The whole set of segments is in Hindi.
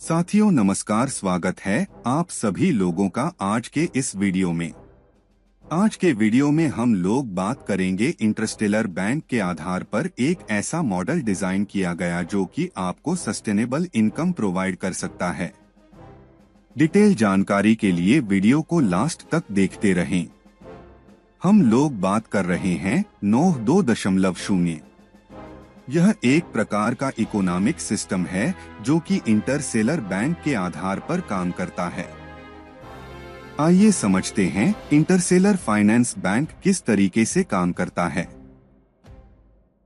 साथियों नमस्कार, स्वागत है आप सभी लोगों का आज के इस वीडियो में। आज के वीडियो में हम लोग बात करेंगे इंटरस्टेलर बैंक के आधार पर एक ऐसा मॉडल डिजाइन किया गया जो कि आपको सस्टेनेबल इनकम प्रोवाइड कर सकता है। डिटेल जानकारी के लिए वीडियो को लास्ट तक देखते रहें। हम लोग बात कर रहे हैं नोह 2.0। यह एक प्रकार का इकोनॉमिक सिस्टम है जो कि इंटरस्टेलर बैंक के आधार पर काम करता है। आइए समझते हैं इंटरस्टेलर फाइनेंस बैंक किस तरीके से काम करता है।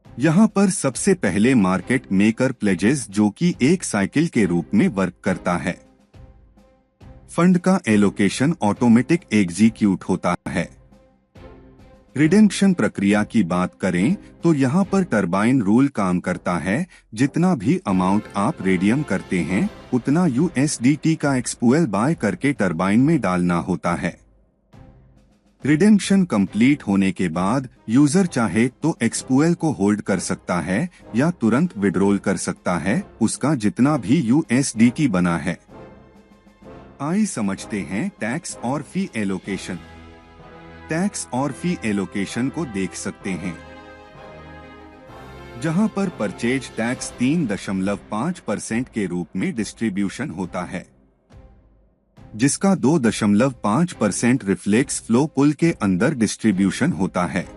यहाँ पर सबसे पहले मार्केट मेकर प्लेजेस जो कि एक साइकिल के रूप में वर्क करता है। फंड का एलोकेशन ऑटोमेटिक एग्जीक्यूट होता है। रिडेम्पशन प्रक्रिया की बात करें तो यहाँ पर टरबाइन रूल काम करता है। जितना भी अमाउंट आप रेडियम करते हैं उतना यूएसडीटी का एक्सपुएल बाय करके टरबाइन में डालना होता है। रिडेम्पशन कंप्लीट होने के बाद यूजर चाहे तो एक्सपुएल को होल्ड कर सकता है या तुरंत विड्रॉल कर सकता है उसका जितना भी यूएसडीटी बना है। आइए समझते हैं टैक्स और फी एलोकेशन। टैक्स और फी एलोकेशन को देख सकते हैं जहां पर परचेज टैक्स 3.5% के रूप में डिस्ट्रीब्यूशन होता है, जिसका 2.5% रिफ्लेक्स फ्लो पुल के अंदर डिस्ट्रीब्यूशन होता है।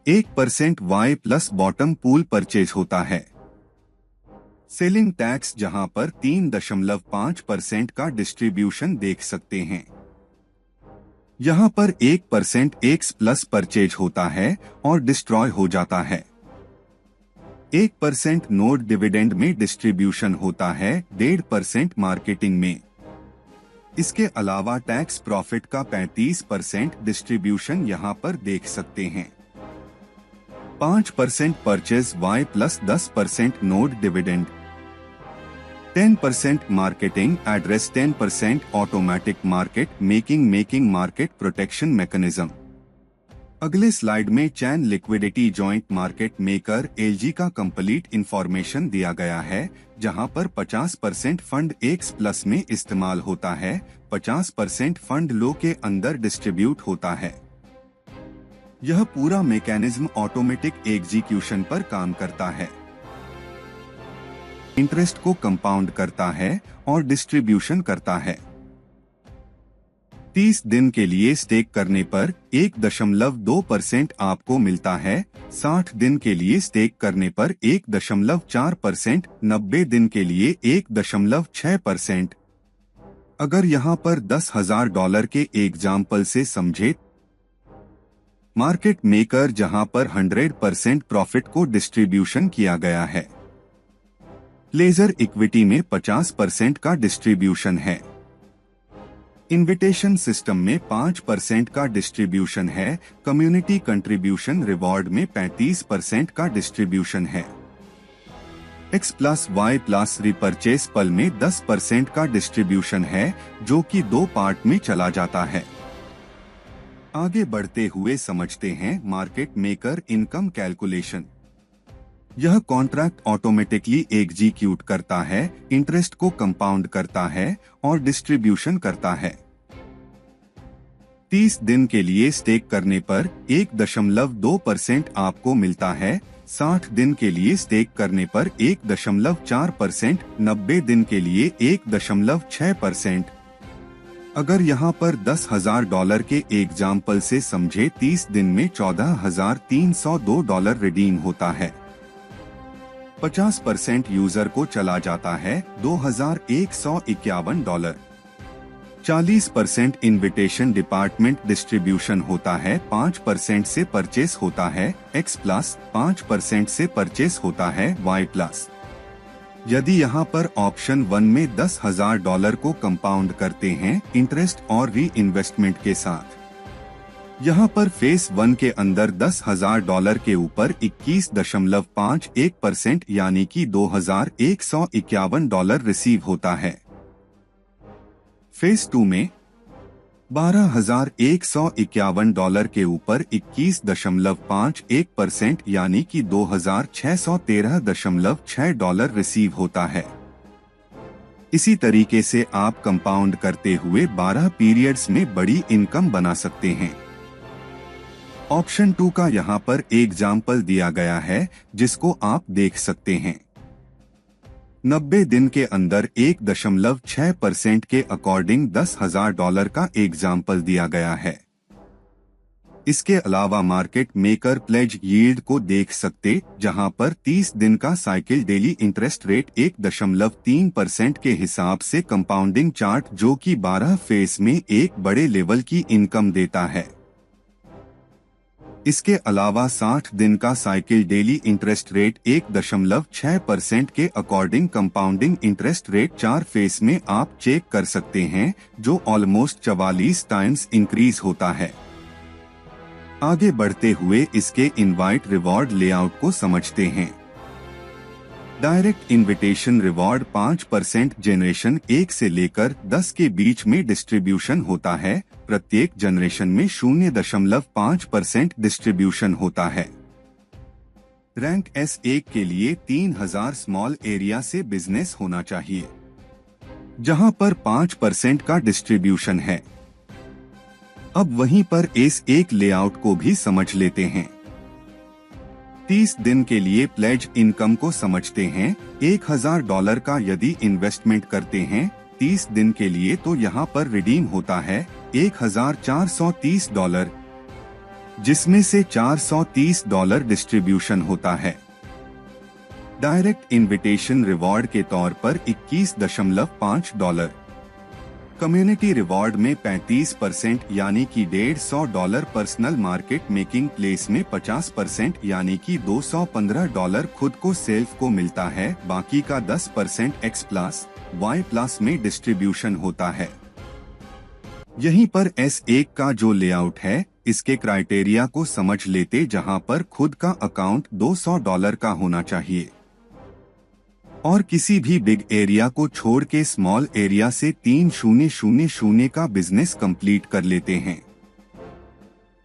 1% Y plus bottom pool purchase होता है। सेलिंग टैक्स जहां पर 3.5% का डिस्ट्रीब्यूशन देख सकते हैं। यहाँ पर 1% एक्स प्लस परचेज होता है और डिस्ट्रॉय हो जाता है। 1% नोट डिविडेंड में डिस्ट्रीब्यूशन होता है, 1.5% मार्केटिंग में। इसके अलावा टैक्स प्रॉफिट का 35% डिस्ट्रीब्यूशन यहाँ पर देख सकते हैं। 5% purchase Y plus 10% note dividend, 10% marketing address, 10% automatic market making market protection mechanism. अगले स्लाइड में chain liquidity joint market maker LG का कंप्लीट इंफॉर्मेशन दिया गया है, जहां पर 50% फंड एक्स प्लस में इस्तेमाल होता है, 50% फंड लो के अंदर डिस्ट्रीब्यूट होता है। यह पूरा मैकेनिज्म ऑटोमेटिक एग्जीक्यूशन पर काम करता है, इंटरेस्ट को कंपाउंड करता है और डिस्ट्रीब्यूशन करता है। 30 दिन के लिए स्टेक करने पर 1.2% आपको मिलता है, 60 दिन के लिए स्टेक करने पर 1.4%, 90 दिन के लिए 1.6%। अगर यहाँ पर $10,000 के एग्जाम्पल से समझे, मार्केट मेकर जहाँ पर 100% प्रॉफिट को डिस्ट्रीब्यूशन किया गया है। लेजर इक्विटी में 50% का डिस्ट्रीब्यूशन है। इन्विटेशन सिस्टम में 5% का डिस्ट्रीब्यूशन है। कम्युनिटी कंट्रीब्यूशन रिवॉर्ड में 35% का डिस्ट्रीब्यूशन है। X plus Y plus repurchase पल में 10% का डिस्ट्रीब्यूशन है, जो कि 2 पार्ट में चला जाता है। आगे बढ़ते हुए समझते हैं मार्केट मेकर इनकम कैलकुलेशन। यह कॉन्ट्रैक्ट ऑटोमेटिकली एग्जीक्यूट करता है, इंटरेस्ट को कंपाउंड करता है और डिस्ट्रीब्यूशन करता है। 30 दिन के लिए स्टेक करने पर 1.2% आपको मिलता है, 60 दिन के लिए स्टेक करने पर 1.4%, 90 दिन के लिए 1.6%। अगर यहाँ पर $10,000 के एग्जाम्पल से समझे, 30 दिन में $14,302 रिडीम होता है। 50% यूजर को चला जाता है, $2,151। 40% इन्विटेशन डिपार्टमेंट डिस्ट्रीब्यूशन होता है, 5% से परचेस होता है एक्स प्लस, 5% से परचेस होता है वाई प्लस। यदि यहाँ पर ऑप्शन 1 में $10,000 को कंपाउंड करते हैं इंटरेस्ट और री इन्वेस्टमेंट के साथ, यहाँ पर फेस 1 के अंदर $10,000 के ऊपर 21.51% यानी कि $2,151 रिसीव होता है। फेस 2 में $12,151 के ऊपर 21.51% यानी कि $2,613.6 रिसीव होता है। इसी तरीके से आप कंपाउंड करते हुए 12 पीरियड्स में बड़ी इनकम बना सकते हैं। ऑप्शन 2 का यहाँ पर एग्जाम्पल दिया गया है जिसको आप देख सकते हैं। 90 दिन के अंदर 1.6% के अकॉर्डिंग $10,000 का एग्जाम्पल दिया गया है। इसके अलावा मार्केट मेकर प्लेज यील्ड को देख सकते जहां पर 30 दिन का साइकिल डेली इंटरेस्ट रेट 1.3% के हिसाब से कंपाउंडिंग चार्ट जो कि 12 फेस में एक बड़े लेवल की इनकम देता है। इसके अलावा 60 दिन का साइकिल डेली इंटरेस्ट रेट 1.6% के according compounding interest rate 4 face में आप चेक कर सकते हैं जो ऑलमोस्ट 44 टाइम्स इंक्रीज होता है। आगे बढ़ते हुए इसके इनवाइट रिवॉर्ड लेआउट को समझते हैं। डायरेक्ट इनविटेशन रिवॉर्ड 5% जनरेशन 1 से लेकर 10 के बीच में डिस्ट्रीब्यूशन होता है। प्रत्येक जनरेशन में 0.5% डिस्ट्रीब्यूशन होता है। रैंक S1 के लिए 3000 स्मॉल एरिया से बिजनेस होना चाहिए जहां पर 5% का डिस्ट्रीब्यूशन है। अब वहीं पर S1 लेआउट को भी समझ लेते हैं। 30 दिन के लिए प्लेज इनकम को समझते हैं। $1000 का यदि इन्वेस्टमेंट करते हैं 30 दिन के लिए तो यहाँ पर रिडीम होता है $1430, जिसमें से $430 डिस्ट्रीब्यूशन होता है। डायरेक्ट इनविटेशन रिवॉर्ड के तौर पर $21.5, कम्युनिटी रिवॉर्ड में 35% यानी कि $150, पर्सनल मार्केट मेकिंग प्लेस में 50% यानी कि $215 खुद को सेल्फ को मिलता है। बाकी का 10% X प्लस Y प्लस में डिस्ट्रीब्यूशन होता है। यहीं पर S1 का जो लेआउट है इसके क्राइटेरिया को समझ लेते जहां पर खुद का अकाउंट $200 का होना चाहिए और किसी भी बिग एरिया को छोड़ के स्मॉल एरिया से 3000 का बिजनेस कंप्लीट कर लेते हैं।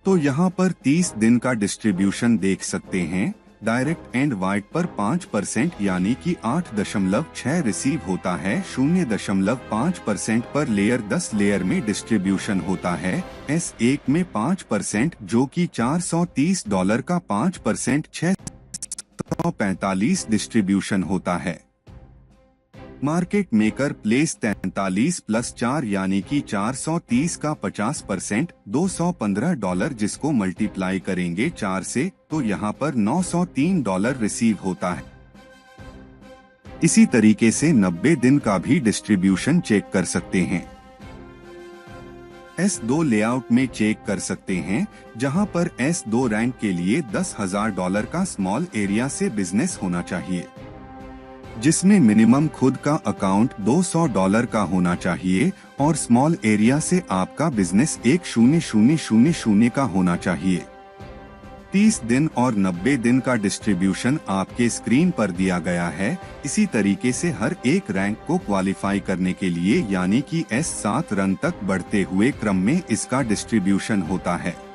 तो यहाँ पर 30 दिन का डिस्ट्रीब्यूशन देख सकते हैं। डायरेक्ट एंड वाइट पर 5% यानी कि 8.6 रिसीव होता है। 0.5% पर लेयर 10 लेयर में डिस्ट्रीब्यूशन होता है। S1 में 5% जो कि $430 का 5% 645 डिस्ट्रीब्यूशन होता है। मार्केट मेकर प्लेस 43 प्लस 4 यानी कि 430 का 50% $215 जिसको मल्टीप्लाई करेंगे 4 से तो यहाँ पर $903 रिसीव होता है। इसी तरीके से 90 दिन का भी डिस्ट्रीब्यूशन चेक कर सकते हैं। S2 लेआउट में चेक कर सकते हैं जहां पर S2 रैंक के लिए $10,000 का स्मॉल एरिया से बिजनेस होना चाहिए जिसमें मिनिमम खुद का अकाउंट $200 का होना चाहिए और स्मॉल एरिया से आपका बिजनेस 10,000 का होना चाहिए। 30 दिन और 90 दिन का डिस्ट्रीब्यूशन आपके स्क्रीन पर दिया गया है। इसी तरीके से हर एक रैंक को क्वालिफाई करने के लिए यानी कि S7 रंग तक बढ़ते हुए क्रम में इसका डिस्ट्रीब्यूशन होता है।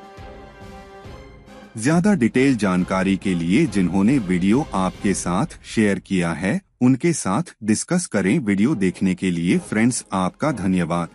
ज्यादा डिटेल जानकारी के लिए जिन्होंने वीडियो आपके साथ शेयर किया है उनके साथ डिस्कस करें। वीडियो देखने के लिए फ्रेंड्स आपका धन्यवाद।